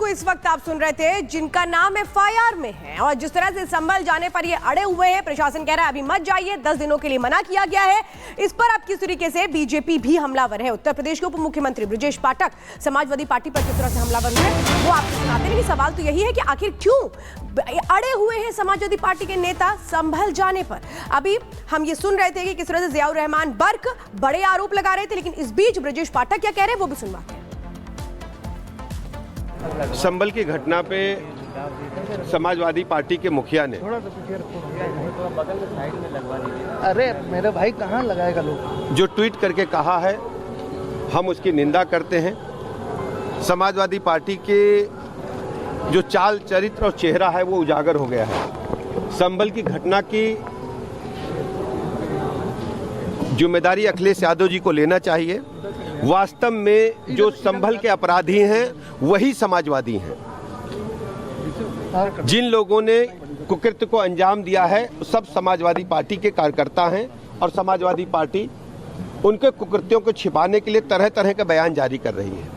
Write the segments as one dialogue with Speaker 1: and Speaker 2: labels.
Speaker 1: को इस वक्त आप सुन रहे थे, जिनका नाम एफआईआर में है, और जिस तरह से संभल जाने पर ये अड़े हुए हैं। प्रशासन कह रहा है अभी मत जाइए, 10 दिनों के लिए मना किया गया है। इस पर अब किस तरीके से बीजेपी भी हमलावर है। उत्तर प्रदेश के उप मुख्यमंत्री ब्रजेश पाठक समाजवादी पार्टी पर किस तरह से हमलावर हुए वो आपको सुनाते। लेकिन सवाल तो यही है कि आखिर क्यों अड़े हुए हैं समाजवादी पार्टी के नेता संभल जाने पर। अभी हम ये सुन रहे थे कि किस तरह से जियाउर रहमान बर्क बड़े आरोप लगा रहे थे, लेकिन इस बीच ब्रजेश पाठक क्या कह रहे हैं वो भी सुनवाते हैं।
Speaker 2: संभल की घटना पे समाजवादी पार्टी के मुखिया ने,
Speaker 3: अरे मेरे भाई कहाँ लगाएगा लोग,
Speaker 2: जो ट्वीट करके कहा है, हम उसकी निंदा करते हैं। समाजवादी पार्टी के जो चाल चरित्र और चेहरा है वो उजागर हो गया है। संभल की घटना की जिम्मेदारी अखिलेश यादव जी को लेना चाहिए। वास्तव में जो संभल के अपराधी हैं वही समाजवादी हैं। जिन लोगों ने कुकृत्य को अंजाम दिया है सब समाजवादी पार्टी के कार्यकर्ता हैं, और समाजवादी पार्टी उनके कुकृत्यों को छिपाने के लिए तरह तरह के बयान जारी कर रही है।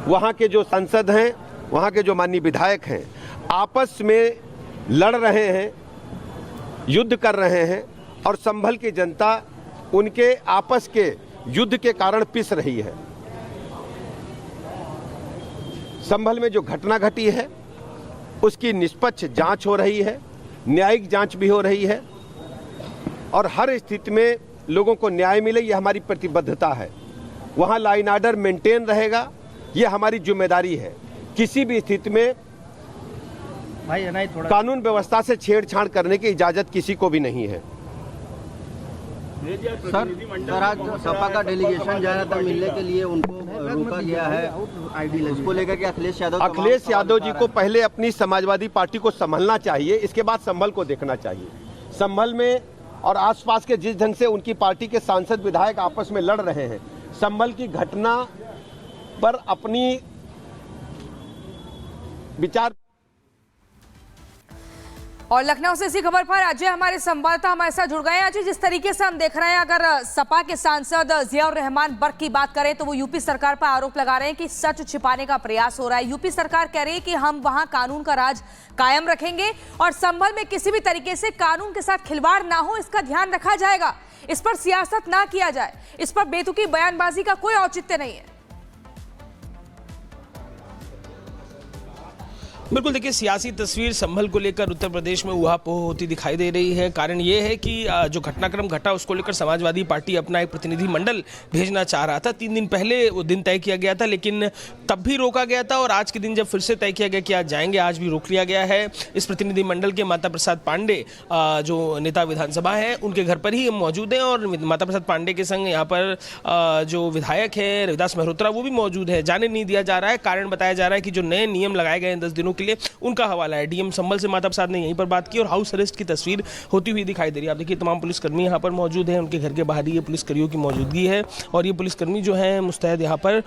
Speaker 2: वहाँ के जो सांसद हैं, वहाँ के जो माननीय विधायक हैं, आपस में लड़ रहे हैं, युद्ध कर रहे हैं, और संभल की जनता उनके आपस के युद्ध के कारण पिस रही है। संभल में जो घटना घटी है उसकी निष्पक्ष जांच हो रही है, न्यायिक जांच भी हो रही है, और हर स्थिति में लोगों को न्याय मिले ये हमारी प्रतिबद्धता है। वहां लॉ एंड ऑर्डर मेंटेन रहेगा, ये हमारी जिम्मेदारी है। किसी भी स्थिति में कानून व्यवस्था से छेड़छाड़ करने की इजाजत किसी को भी नहीं है।
Speaker 4: सर आज सपा का डेलीगेशन जा रहा था, मिलने के लिए उनको रोका गया है, उसको लेकर के अखिलेश यादव
Speaker 2: जी को पहले अपनी समाजवादी पार्टी को संभलना चाहिए, इसके बाद संभल को देखना चाहिए। संभल में और आसपास के जिस ढंग से उनकी पार्टी के सांसद विधायक आपस में लड़ रहे हैं, संभल की घटना पर अपनी विचार।
Speaker 5: और लखनऊ से इसी खबर पर अजय हमारे संवाददाता हमारे साथ जुड़ गए हैं। अजय, जिस तरीके से हम देख रहे हैं, अगर सपा के सांसद जियाउर रहमान बर्क की बात करें तो वो यूपी सरकार पर आरोप लगा रहे हैं कि सच छिपाने का प्रयास हो रहा है। यूपी सरकार कह रही है कि हम वहां कानून का राज कायम रखेंगे और संभल में किसी भी तरीके से कानून के साथ खिलवाड़ ना हो, इसका ध्यान रखा जाएगा, इस पर सियासत ना किया जाए, इस पर बेतुकी बयानबाजी का कोई औचित्य नहीं है।
Speaker 6: बिल्कुल, देखिए सियासी तस्वीर संभल को लेकर उत्तर प्रदेश में ऊहापोह होती दिखाई दे रही है। कारण ये है कि जो घटनाक्रम घटा उसको लेकर समाजवादी पार्टी अपना एक प्रतिनिधि मंडल भेजना चाह रहा था। 3 दिन पहले वो दिन तय किया गया था, लेकिन तब भी रोका गया था, और आज के दिन जब फिर से तय किया गया कि आज जाएंगे, आज भी रोक लिया गया है। इस प्रतिनिधि मंडल के माता प्रसाद पांडे जो नेता विधानसभा है उनके घर पर ही मौजूद हैं, और माता प्रसाद पांडे के संग यहाँ पर जो विधायक है रविदास मेहरोत्रा वो भी मौजूद है। जाने नहीं दिया जा रहा है। कारण बताया जा रहा है कि जो नए नियम लगाए गए हैं 10 दिनों के लिए, उनका हवाला है। डीएम संभल से माता प्रसाद ने यहीं पर बात की और हाउस अरेस्ट की तस्वीर होती हुई दिखाई दे रही है। आप देखिए तमाम पुलिसकर्मी यहाँ पर मौजूद हैं, उनके घर के बाहर ये पुलिसकर्मियों की मौजूदगी है, और ये पुलिसकर्मी जो हैं मुस्तैद यहाँ पर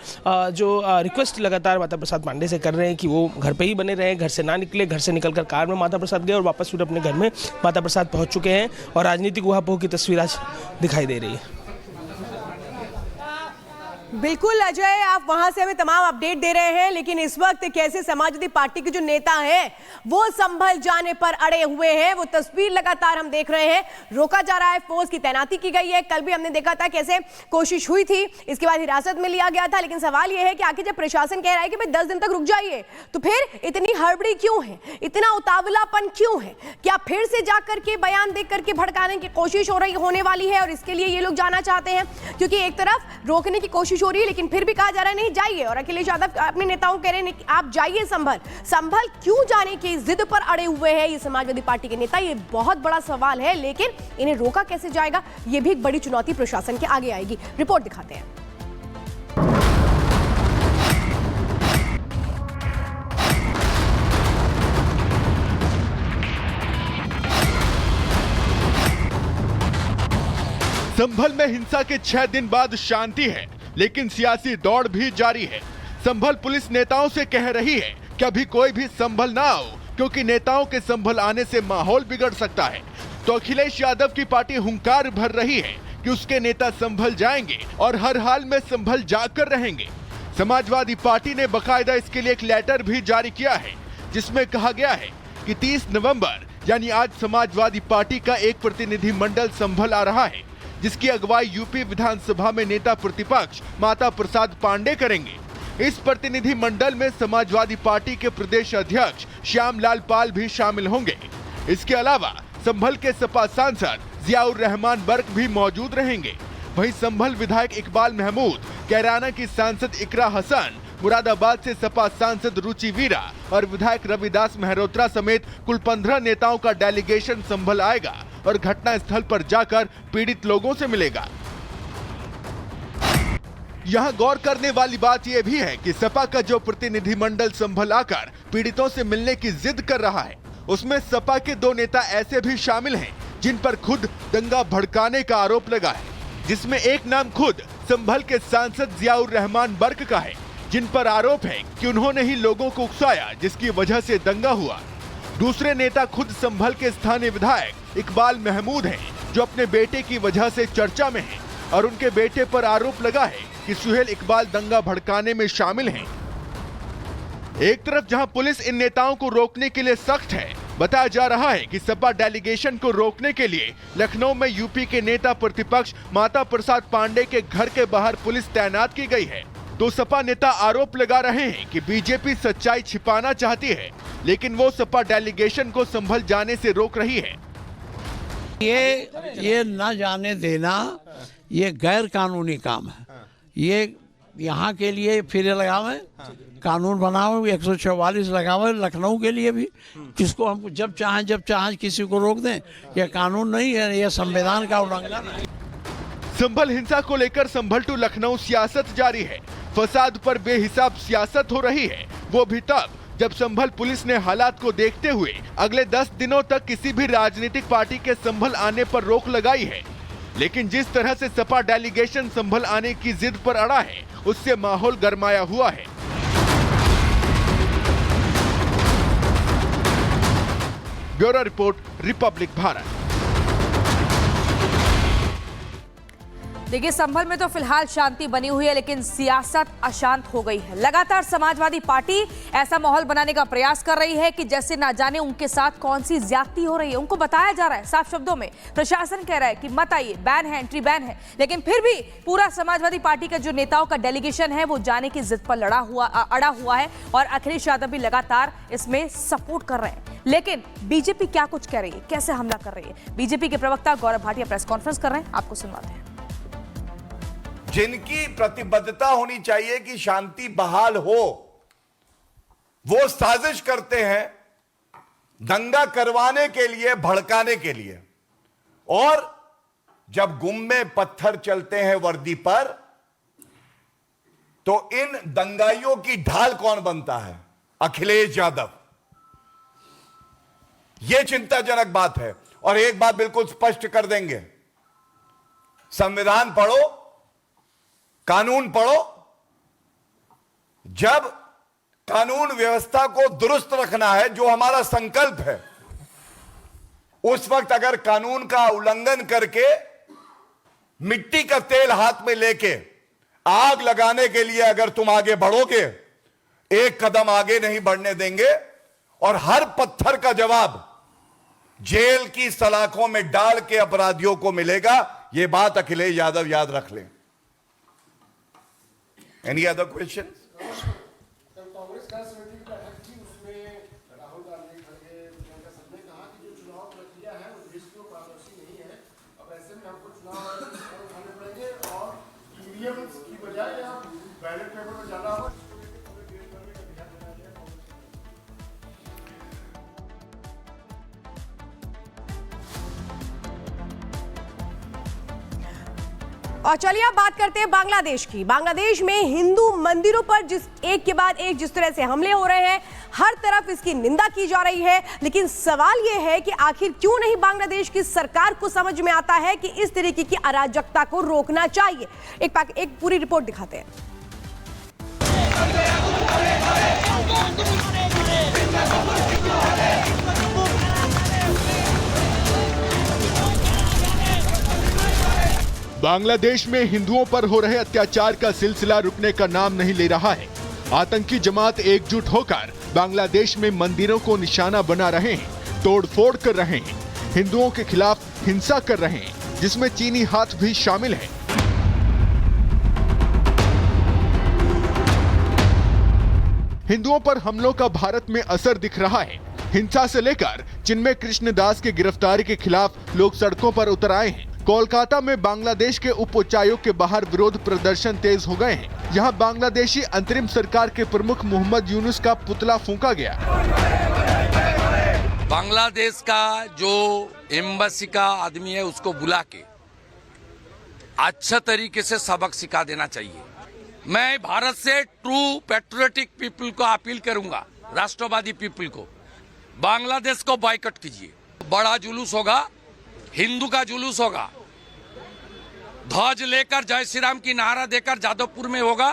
Speaker 6: जो रिक्वेस्ट लगातार माता प्रसाद पांडे से कर रहे हैं कि वो घर पे ही बने रहें, घर से ना निकले। घर से निकलकर कार में माता प्रसाद गए और वापस फिर अपने घर में माता प्रसाद पहुँच चुके हैं, और राजनीतिक ऊहापोह की तस्वीर आज दिखाई दे रही है।
Speaker 1: बिल्कुल अजय, आप वहां से हमें तमाम अपडेट दे रहे हैं, लेकिन इस वक्त कैसे समाजवादी पार्टी के जो नेता हैं वो संभल जाने पर अड़े हुए हैं, वो तस्वीर लगातार हम देख रहे हैं। रोका जा रहा है, फोर्स की तैनाती की गई है। कल भी हमने देखा था कैसे कोशिश हुई थी, इसके बाद हिरासत में लिया गया था। लेकिन सवाल यह है कि आखिर जब प्रशासन कह रहा है कि भाई 10 दिन तक रुक जाइए, तो फिर इतनी हड़बड़ी क्यों है, इतना उतावलापन क्यों है? क्या फिर से जाकर के बयान देख करके भड़काने की कोशिश होने वाली है, और इसके लिए ये लोग जाना चाहते हैं? क्योंकि एक तरफ रोकने की कोशिश हो रही है, लेकिन फिर भी कहा जा रहा है नहीं जाइए, और अखिलेश यादव अपने नेताओं कह रहे हैं कि आप जाइए संभल क्यों जाने की जिद पर अड़े हुए हैं ये समाजवादी पार्टी के नेता? ये बहुत बड़ा सवाल है, लेकिन इन्हें रोका कैसे जाएगा, ये भी एक बड़ी चुनौती प्रशासन के आगे आएगी। रिपोर्ट दिखाते हैं।
Speaker 7: संभल में हिंसा के 6 दिन बाद शांति है, लेकिन सियासी दौड़ भी जारी है। संभल पुलिस नेताओं से कह रही है कि अभी कोई भी संभल ना आओ, क्योंकि नेताओं के संभल आने से माहौल बिगड़ सकता है। तो अखिलेश यादव की पार्टी हुंकार भर रही है कि उसके नेता संभल जाएंगे और हर हाल में संभल जाकर रहेंगे। समाजवादी पार्टी ने बकायदा इसके लिए एक लेटर भी जारी किया है, जिसमें कहा गया है कि 30 नवंबर यानी आज समाजवादी पार्टी का एक प्रतिनिधि मंडल संभल आ रहा है, जिसकी अगुवाई यूपी विधानसभा में नेता प्रतिपक्ष माता प्रसाद पांडे करेंगे। इस प्रतिनिधि मंडल में समाजवादी पार्टी के प्रदेश अध्यक्ष श्यामलाल पाल भी शामिल होंगे। इसके अलावा संभल के सपा सांसद जियाउर रहमान बर्क भी मौजूद रहेंगे। वहीं संभल विधायक इकबाल महमूद, कैराना की सांसद इकरा हसन, मुरादाबाद से सपा सांसद रुचि वीरा और विधायक रविदास मेहरोत्रा समेत कुल 15 नेताओं का डेलीगेशन संभल आएगा और घटना स्थल पर जाकर पीड़ित लोगों से मिलेगा। यहाँ गौर करने वाली बात यह भी है कि सपा का जो प्रतिनिधि मंडल संभल आकर पीड़ितों से मिलने की जिद कर रहा है, उसमें सपा के 2 नेता ऐसे भी शामिल हैं जिन पर खुद दंगा भड़काने का आरोप लगा है, जिसमें एक नाम खुद संभल के सांसद जियाउर रहमान बर्क का है, जिन पर आरोप है कि उन्होंने ही लोगों को उकसाया, जिसकी वजह से दंगा हुआ। दूसरे नेता खुद संभल के स्थानीय विधायक इकबाल महमूद हैं, जो अपने बेटे की वजह से चर्चा में हैं और उनके बेटे पर आरोप लगा है कि सुहेल इकबाल दंगा भड़काने में शामिल हैं। एक तरफ जहां पुलिस इन नेताओं को रोकने के लिए सख्त है, बताया जा रहा है कि सपा डेलीगेशन को रोकने के लिए लखनऊ में यूपी के नेता प्रतिपक्ष माता प्रसाद पांडे के घर के बाहर पुलिस तैनात की गई है। तो सपा नेता आरोप लगा रहे हैं कि बीजेपी सच्चाई छिपाना चाहती है, लेकिन वो सपा डेलीगेशन को संभल जाने से रोक रही है।
Speaker 8: ये न जाने देना ये गैर कानूनी काम है। ये यहाँ के लिए फिर लगावे, कानून बनाओ, 144 लगावे लखनऊ के लिए भी, किसको हम जब चाहें किसी को रोक दें। यह कानून नहीं है, यह संविधान का उल्लंघन है।
Speaker 7: संभल हिंसा को लेकर संभल टू लखनऊ सियासत जारी है। फसाद पर बेहिसाब सियासत हो रही है, वो भी तब जब संभल पुलिस ने हालात को देखते हुए अगले 10 दिनों तक किसी भी राजनीतिक पार्टी के संभल आने पर रोक लगाई है। लेकिन जिस तरह से सपा डेलीगेशन संभल आने की जिद पर अड़ा है, उससे माहौल गरमाया हुआ है। Bureau report, Republic Bharat.
Speaker 5: देखिए, संभल में तो फिलहाल शांति बनी हुई है, लेकिन सियासत अशांत हो गई है। लगातार समाजवादी पार्टी ऐसा माहौल बनाने का प्रयास कर रही है कि जैसे ना जाने उनके साथ कौन सी ज्यादती हो रही है। उनको बताया जा रहा है साफ शब्दों में, प्रशासन कह रहा है कि मत आइए, बैन है, एंट्री बैन है, लेकिन फिर भी पूरा समाजवादी पार्टी का जो नेताओं का डेलीगेशन है वो जाने की जिद पर अड़ा हुआ है और अखिलेश यादव भी लगातार इसमें सपोर्ट कर रहे हैं। लेकिन बीजेपी क्या कुछ कह रही है, कैसे हमला कर रही है? बीजेपी के प्रवक्ता गौरव भाटिया प्रेस कॉन्फ्रेंस कर रहे हैं, आपको सुनवाते हैं।
Speaker 9: जिनकी प्रतिबद्धता होनी चाहिए कि शांति बहाल हो, वो साजिश करते हैं दंगा करवाने के लिए, भड़काने के लिए। और जब गुम्मे पत्थर चलते हैं वर्दी पर, तो इन दंगाइयों की ढाल कौन बनता है? अखिलेश यादव। यह चिंताजनक बात है। और एक बात बिल्कुल स्पष्ट कर देंगे, संविधान पढ़ो, कानून पढ़ो। जब कानून व्यवस्था को दुरुस्त रखना है, जो हमारा संकल्प है, उस वक्त अगर कानून का उल्लंघन करके मिट्टी का तेल हाथ में लेके आग लगाने के लिए अगर तुम आगे बढ़ोगे, एक कदम आगे नहीं बढ़ने देंगे और हर पत्थर का जवाब जेल की सलाखों में डाल के अपराधियों को मिलेगा। यह बात अखिलेश यादव याद रख लें। Any other questions?
Speaker 10: कांग्रेस का समिति की बैठक थी, उसमें राहुल गांधी खड़गे प्रियंका सब ने कहा कि जो चुनाव प्रक्रिया है वो निष्पक्ष और पारदर्शी नहीं है। अब ऐसे में हमको चुनाव उठाने पड़ेंगे और ईवीएम की बजाय या बैलेट पेपर में जाना होगा।
Speaker 1: और चलिए अब बात करते हैं बांग्लादेश की। बांग्लादेश में हिंदू मंदिरों पर एक के बाद एक जिस तरह से हमले हो रहे हैं, हर तरफ इसकी निंदा की जा रही है। लेकिन सवाल यह है कि आखिर क्यों नहीं बांग्लादेश की सरकार को समझ में आता है कि इस तरीके की अराजकता को रोकना चाहिए। एक पूरी रिपोर्ट दिखाते हैं।
Speaker 7: बांग्लादेश में हिंदुओं पर हो रहे अत्याचार का सिलसिला रुकने का नाम नहीं ले रहा है। आतंकी जमात एकजुट होकर बांग्लादेश में मंदिरों को निशाना बना रहे हैं, तोड़फोड़ कर रहे हैं, हिंदुओं के खिलाफ हिंसा कर रहे हैं, जिसमें चीनी हाथ भी शामिल है। हिंदुओं पर हमलों का भारत में असर दिख रहा है। हिंसा से लेकर चिन्मय कृष्ण दास की गिरफ्तारी के खिलाफ लोग सड़कों पर उतर आए हैं। कोलकाता में बांग्लादेश के उप उच्चायुक्त के बाहर विरोध प्रदर्शन तेज हो गए हैं। यहां बांग्लादेशी अंतरिम सरकार के प्रमुख मोहम्मद यूनुस का पुतला फूंका गया।
Speaker 11: बांग्लादेश का जो एम्बेसी का आदमी है उसको बुला के अच्छा तरीके से सबक सिखा देना चाहिए। मैं भारत से ट्रू पैट्रियोटिक पीपल को अपील करूंगा, राष्ट्रवादी पीपल को, बांग्लादेश को बायकॉट कीजिए। बड़ा जुलूस होगा, हिंदू का जुलूस होगा, ध्वज लेकर जय श्री राम की नारा देकर जादवपुर में होगा,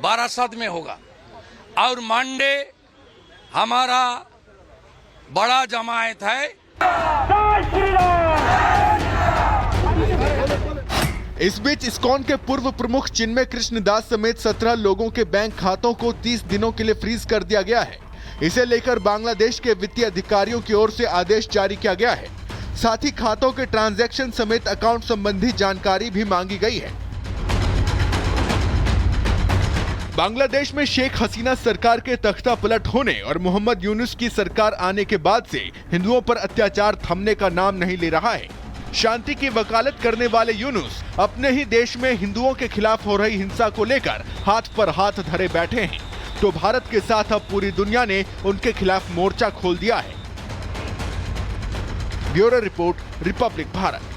Speaker 11: बारासात में होगा, और मंडे हमारा बड़ा जमायत है।
Speaker 7: इस बीच इस्कॉन के पूर्व प्रमुख चिन्मय कृष्ण दास समेत 17 लोगों के बैंक खातों को 30 दिनों के लिए फ्रीज कर दिया गया है। इसे लेकर बांग्लादेश के वित्तीय अधिकारियों की ओर से आदेश जारी किया गया है। साथ ही खातों के ट्रांजैक्शन समेत अकाउंट संबंधी जानकारी भी मांगी गई है। बांग्लादेश में शेख हसीना सरकार के तख्ता पलट होने और मोहम्मद यूनुस की सरकार आने के बाद से हिंदुओं पर अत्याचार थमने का नाम नहीं ले रहा है। शांति की वकालत करने वाले यूनुस अपने ही देश में हिंदुओं के खिलाफ हो रही हिंसा को लेकर हाथ पर हाथ धरे बैठे हैं, तो भारत के साथ अब पूरी दुनिया ने उनके खिलाफ मोर्चा खोल दिया है। Bureau report, Republic Bharat.